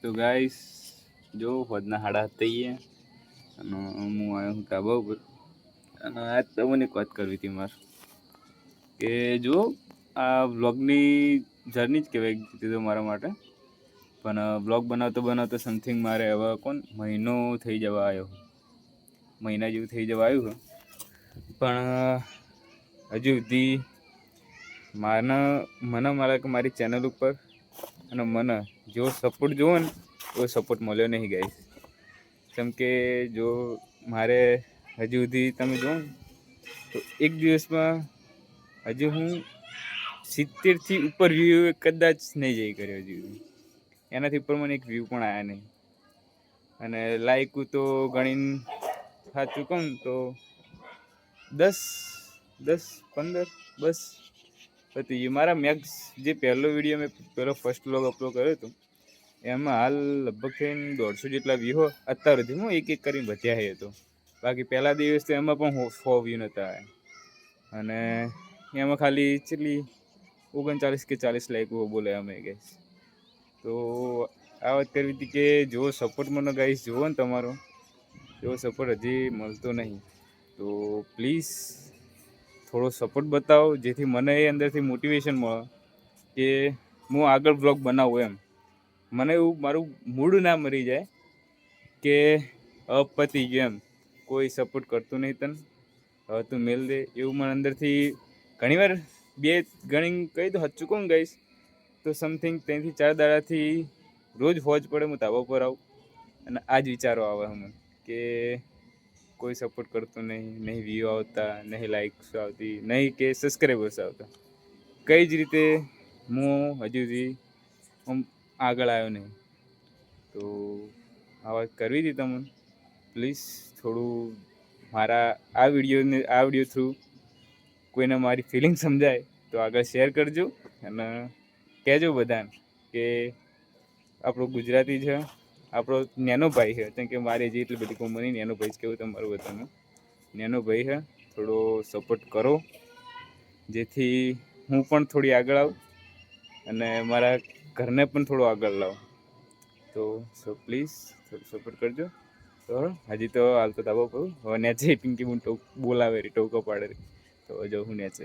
તો ગાઈસ જો હોદના 7:30 થઈ ગયા અને હું આવ્યો હું ધાબા ઉપર અને આજ તમને એક વાત કરવી હતી મારે કે જો આ વ્લોગની જર્ની જ કહેવાય કીધી તો મારા માટે. પણ વ્લોગ બનાવતો સમથિંગ મારે હવે મહિનો થઈ જવા આવ્યો, મહિના જેવું થઈ જવા આવ્યું છે. પણ હજુ સુધી મારી ચેનલ ઉપર અને મને જેવો સપોર્ટ જોવો ને એવો સપોર્ટ મળ્યો નહીં ગાઈસ. કેમ કે જો મારે હજુ સુધી તમે જુઓ ને તો એક દિવસમાં હજુ હું 70થી ઉપર વ્યૂ કદાચ નહીં જઈ કર્યો હજુ. એનાથી ઉપર મને એક વ્યૂ પણ આવ્યા નહીં. અને લાઈક તો ગણીને સાચું કહું તો 10-15 બસ હતી. મારા મેક્સ જે પહેલો વિડીયો મેં ફર્સ્ટ વ્લોગ અપલોડ કર્યો હતો એમાં હાલ લગભગ 150 જેટલા વ્યૂ અત્યાર સુધી હું એક કરીને વધ્યા હતો. બાકી પહેલા દિવસ તો એમાં પણ 100 વ્યૂ નહોતા આવ્યા. અને એમાં ખાલી કેટલી 39 કે 40 લાઈકો બોલે અમે ગાઈસ. તો આ વાત કરવી હતી કે જો સપોર્ટ મને ગાઈસ જોવો ને તમારો એવો સપોર્ટ હજી મળતો નહીં. તો પ્લીઝ થોડો સપોર્ટ બતાવો જેથી મને એ અંદરથી મોટિવેશન મળે કે હું આગળ બ્લોગ બનાવું. એમ મને એવું મારું મૂડ ના મરી જાય કે પતી ગયું, એમ કોઈ સપોર્ટ કરતું નહીં તને, હવે તું મેલ દે, એવું મને અંદરથી ઘણીવાર ગણી કહી તો સાચું કહું ગાઈસ તો સમથિંગ 3-4 દાડાથી રોજ ફોજ પડે હું ધાબા પર આવું અને આ જ વિચારો આવે મને કે કોઈ સપોર્ટ કરતું નહીં વ્યૂ આવતા, નહીં લાઇક્સ આવતી, નહીં કે સબસ્ક્રાઈબર્સ આવતા. કઈ જ રીતે હું હજુ સુધી આગળ આવ્યો નહીં. તો આ વાત કરવી હતી તમને. પ્લીઝ થોડું મારા આ વિડીયો થ્રુ કોઈને મારી ફિલિંગ સમજાય તો આગળ શેર કરજો અને કહેજો બધાને કે આપણો ગુજરાતી છે, આપણો નેનો ભાઈ છે. કેમ કે મારે જે એટલી બધી કોમની નેનો ભાઈ જ કહેવું તમારું બધાનું નેનો ભાઈ છે. થોડો સપોર્ટ કરો જેથી હું પણ થોડી આગળ આવું અને મારા ઘરને પણ થોડો આગળ લાવું. તો પ્લીઝ થોડું સપોર્ટ કરજો. તો હજી તો હાલ તો ધાબો પર હવે નેચે પિંકી બુન બોલાવે રી ટોકો પાડે રી તો જો હું નેચે